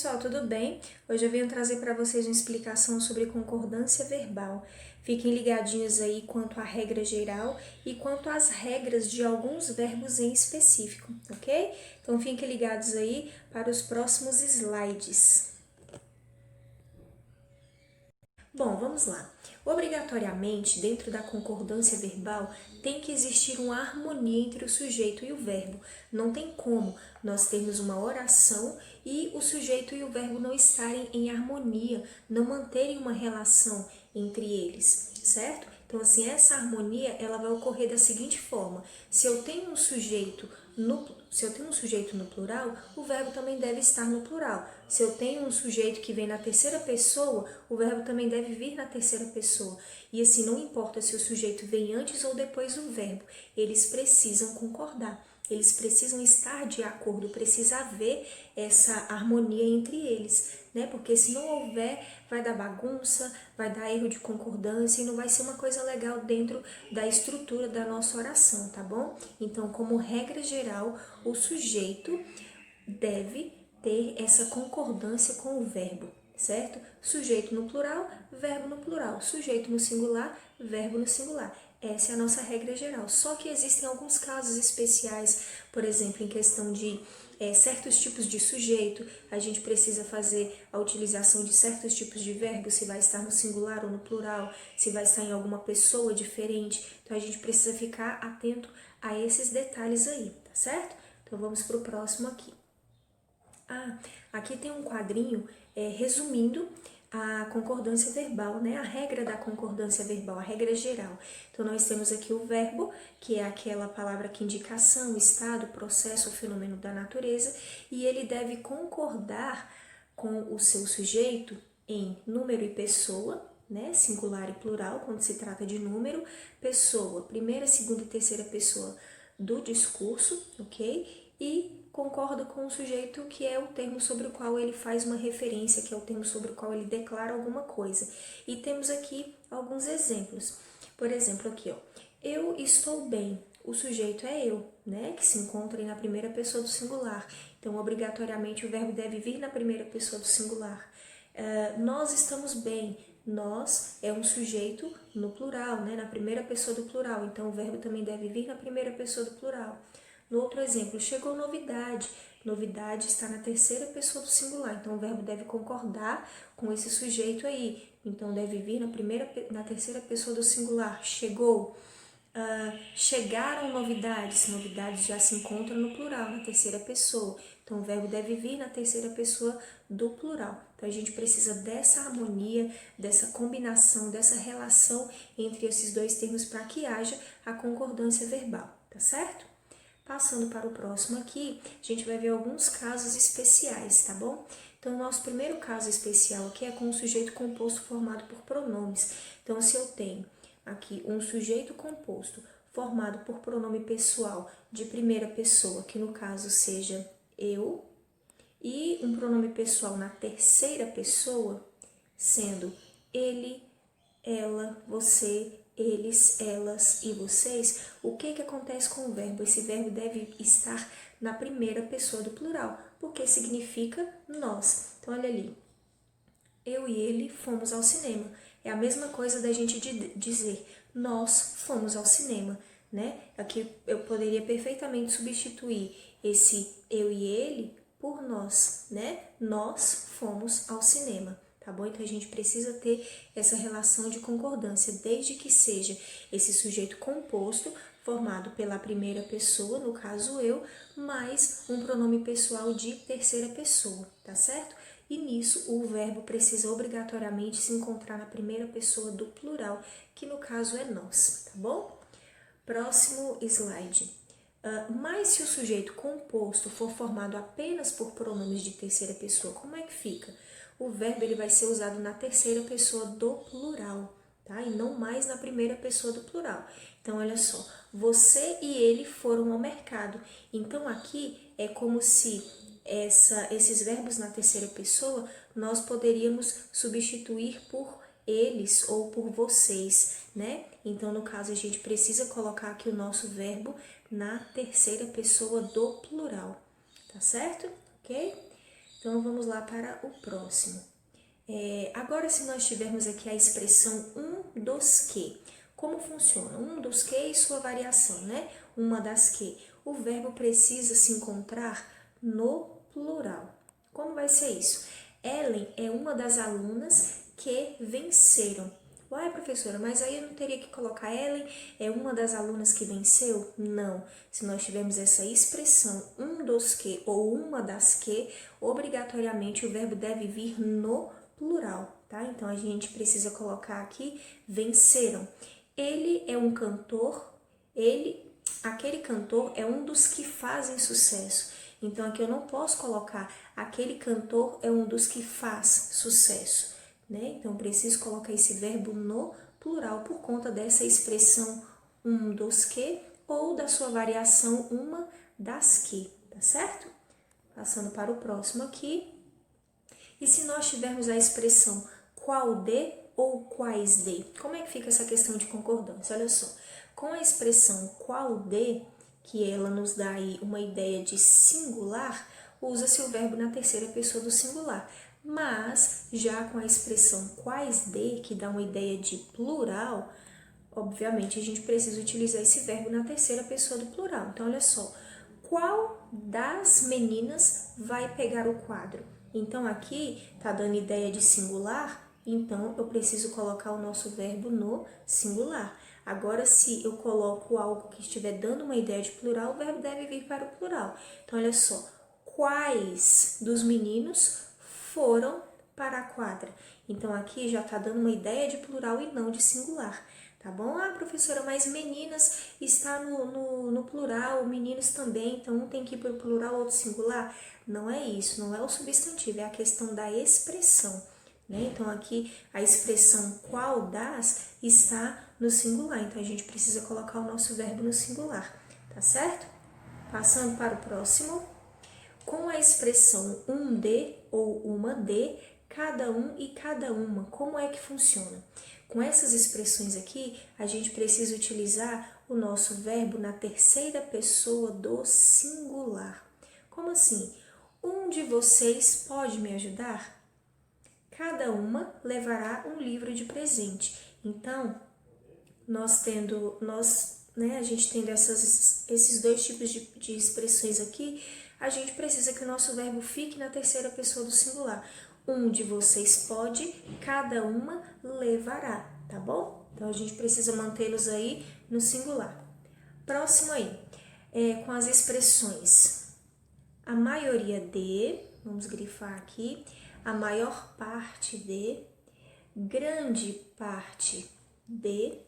pessoal, tudo bem? Hoje eu venho trazer para vocês uma explicação sobre concordância verbal. Fiquem ligadinhos aí quanto à regra geral e quanto às regras de alguns verbos em específico, ok? Então fiquem ligados aí para os próximos slides. Bom, vamos lá. Obrigatoriamente, dentro da concordância verbal, tem que existir uma harmonia entre o sujeito e o verbo. Não tem como nós termos uma oração e o sujeito e o verbo não estarem em harmonia, não manterem uma relação entre eles, certo? Então, assim, essa harmonia ela vai ocorrer da seguinte forma: se eu tenho um sujeito no plural, o verbo também deve estar no plural. Se eu tenho um sujeito que vem na terceira pessoa, o verbo também deve vir na terceira pessoa. E assim, não importa se o sujeito vem antes ou depois do verbo, eles precisam concordar. Eles precisam estar de acordo, precisa haver essa harmonia entre eles, né? Porque se não houver, vai dar bagunça, vai dar erro de concordância e não vai ser uma coisa legal dentro da estrutura da nossa oração, tá bom? Então, como regra geral, o sujeito deve ter essa concordância com o verbo, certo? Sujeito no plural, verbo no plural. Sujeito no singular, verbo no singular. Essa é a nossa regra geral. Só que existem alguns casos especiais, por exemplo, em questão de certos tipos de sujeito, a gente precisa fazer a utilização de certos tipos de verbos, se vai estar no singular ou no plural, se vai estar em alguma pessoa diferente. Então, a gente precisa ficar atento a esses detalhes aí, tá certo? Então, vamos para o próximo aqui. Aqui tem um quadrinho resumindo a concordância verbal, né? A regra da concordância verbal, a regra geral. Então, nós temos aqui o verbo, que é aquela palavra que indica ação, estado, processo ou fenômeno da natureza, e ele deve concordar com o seu sujeito em número e pessoa, né? Singular e plural, quando se trata de número, pessoa, primeira, segunda e terceira pessoa do discurso, ok? E concorda com o sujeito, que é o termo sobre o qual ele faz uma referência, que é o termo sobre o qual ele declara alguma coisa. E temos aqui alguns exemplos. Por exemplo, aqui, ó, eu estou bem. O sujeito é eu, né, que se encontra na primeira pessoa do singular. Então, obrigatoriamente, o verbo deve vir na primeira pessoa do singular. Nós estamos bem. Nós é um sujeito no plural, né, na primeira pessoa do plural. Então, o verbo também deve vir na primeira pessoa do plural. No outro exemplo, chegou novidade. Novidade está na terceira pessoa do singular, então o verbo deve concordar com esse sujeito aí. Então deve vir na terceira pessoa do singular. Chegou. Chegaram novidades. Novidades já se encontram no plural, na terceira pessoa. Então o verbo deve vir na terceira pessoa do plural. Então a gente precisa dessa harmonia, dessa combinação, dessa relação entre esses dois termos para que haja a concordância verbal, tá certo? Passando para o próximo aqui, a gente vai ver alguns casos especiais, tá bom? Então, o nosso primeiro caso especial aqui é com um sujeito composto formado por pronomes. Então, se eu tenho aqui um sujeito composto formado por pronome pessoal de primeira pessoa, que no caso seja eu, e um pronome pessoal na terceira pessoa, sendo ele, ela, você, eles, elas e vocês, o que acontece com o verbo? Esse verbo deve estar na primeira pessoa do plural, porque significa nós. Então, olha ali, eu e ele fomos ao cinema. É a mesma coisa da gente dizer, nós fomos ao cinema, né? Aqui eu poderia perfeitamente substituir esse eu e ele por nós, né? Nós fomos ao cinema. Tá bom? Então, a gente precisa ter essa relação de concordância, desde que seja esse sujeito composto, formado pela primeira pessoa, no caso eu, mais um pronome pessoal de terceira pessoa, tá certo? E nisso, o verbo precisa obrigatoriamente se encontrar na primeira pessoa do plural, que no caso é nós, tá bom? Próximo slide. Mas se o sujeito composto for formado apenas por pronomes de terceira pessoa, como é que fica? O verbo ele vai ser usado na terceira pessoa do plural, tá? E não mais na primeira pessoa do plural. Então, olha só, você e ele foram ao mercado. Então, aqui é como se esses verbos na terceira pessoa nós poderíamos substituir por eles ou por vocês, né? Então, no caso, a gente precisa colocar aqui o nosso verbo na terceira pessoa do plural, tá certo? Ok? Então, vamos lá para o próximo. Agora, se nós tivermos aqui a expressão um dos que, como funciona? Um dos que e sua variação, né? Uma das que. O verbo precisa se encontrar no plural. Como vai ser isso? Ellen é uma das alunas que venceram. Uai, professora, mas aí eu não teria que colocar Ellen é uma das alunas que venceu? Não. Se nós tivermos essa expressão um dos que ou uma das que, obrigatoriamente o verbo deve vir no plural, tá? Então a gente precisa colocar aqui venceram. Ele é um cantor, aquele cantor é um dos que fazem sucesso. Então aqui eu não posso colocar aquele cantor é um dos que faz sucesso, né? Então preciso colocar esse verbo no plural por conta dessa expressão um dos que ou da sua variação uma das que, tá certo? Passando para o próximo aqui. E se nós tivermos a expressão qual de ou quais de, como é que fica essa questão de concordância? Olha só, com a expressão qual de, que ela nos dá aí uma ideia de singular, usa-se o verbo na terceira pessoa do singular. Mas, já com a expressão quais de, que dá uma ideia de plural, obviamente a gente precisa utilizar esse verbo na terceira pessoa do plural. Então, olha só, qual das meninas vai pegar o quadro? Então, aqui está dando ideia de singular, então eu preciso colocar o nosso verbo no singular. Agora, se eu coloco algo que estiver dando uma ideia de plural, o verbo deve vir para o plural. Então, olha só, quais dos meninos foram para a quadra? Então, aqui já está dando uma ideia de plural e não de singular. Tá bom? Ah, professora, mas meninas está no plural, meninos também, então um tem que ir para o plural, outro singular. Não é isso, não é o substantivo, é a questão da expressão, né? Então aqui a expressão qual das está no singular, então a gente precisa colocar o nosso verbo no singular, tá certo? Passando para o próximo. Com a expressão um de ou uma de, cada um e cada uma, como é que funciona? Com essas expressões aqui, a gente precisa utilizar o nosso verbo na terceira pessoa do singular. Como assim? Um de vocês pode me ajudar? Cada uma levará um livro de presente. Então, a gente tendo esses dois tipos de expressões aqui, a gente precisa que o nosso verbo fique na terceira pessoa do singular. Um de vocês pode, cada uma levará, tá bom? Então, a gente precisa mantê-los aí no singular. Próximo aí, com as expressões a maioria de, vamos grifar aqui, a maior parte de, grande parte de,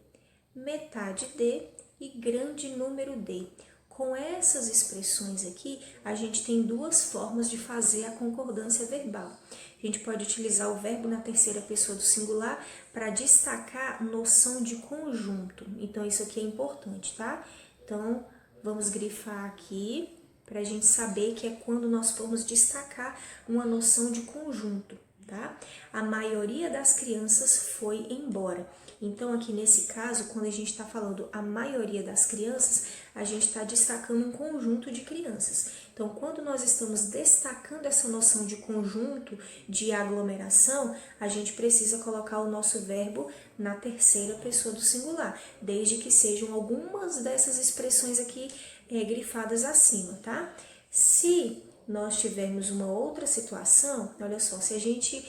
metade de e grande número de. Com essas expressões aqui, a gente tem duas formas de fazer a concordância verbal. A gente pode utilizar o verbo na terceira pessoa do singular para destacar noção de conjunto. Então, isso aqui é importante, tá? Então, vamos grifar aqui para a gente saber que é quando nós formos destacar uma noção de conjunto, tá? A maioria das crianças foi embora. Então, aqui nesse caso, quando a gente está falando a maioria das crianças, a gente está destacando um conjunto de crianças. Então, quando nós estamos destacando essa noção de conjunto, de aglomeração, a gente precisa colocar o nosso verbo na terceira pessoa do singular, desde que sejam algumas dessas expressões aqui grifadas acima, tá? Se nós tivermos uma outra situação, olha só, se a gente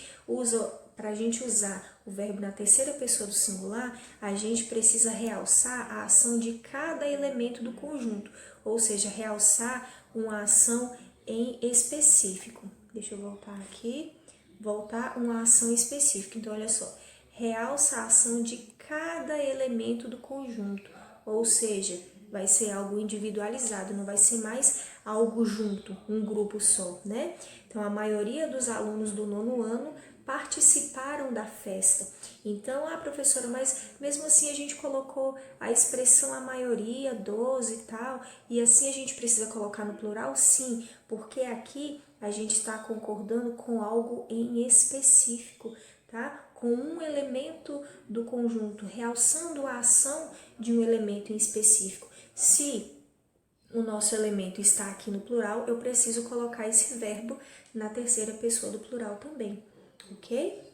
para a gente usar o verbo na terceira pessoa do singular, a gente precisa realçar a ação de cada elemento do conjunto, ou seja, realçar uma ação em específico. Deixa eu voltar aqui, voltar uma ação específica. Então, olha só, realça a ação de cada elemento do conjunto, ou seja, vai ser algo individualizado, não vai ser mais algo junto, um grupo só, né? Então, a maioria dos alunos do 9º ano participaram da festa. Então, professora, mas mesmo assim a gente colocou a expressão a maioria, 12 e tal, e assim a gente precisa colocar no plural? Sim, porque aqui a gente está concordando com algo em específico, tá? Com um elemento do conjunto, realçando a ação de um elemento em específico. Se o nosso elemento está aqui no plural, eu preciso colocar esse verbo na terceira pessoa do plural também, ok?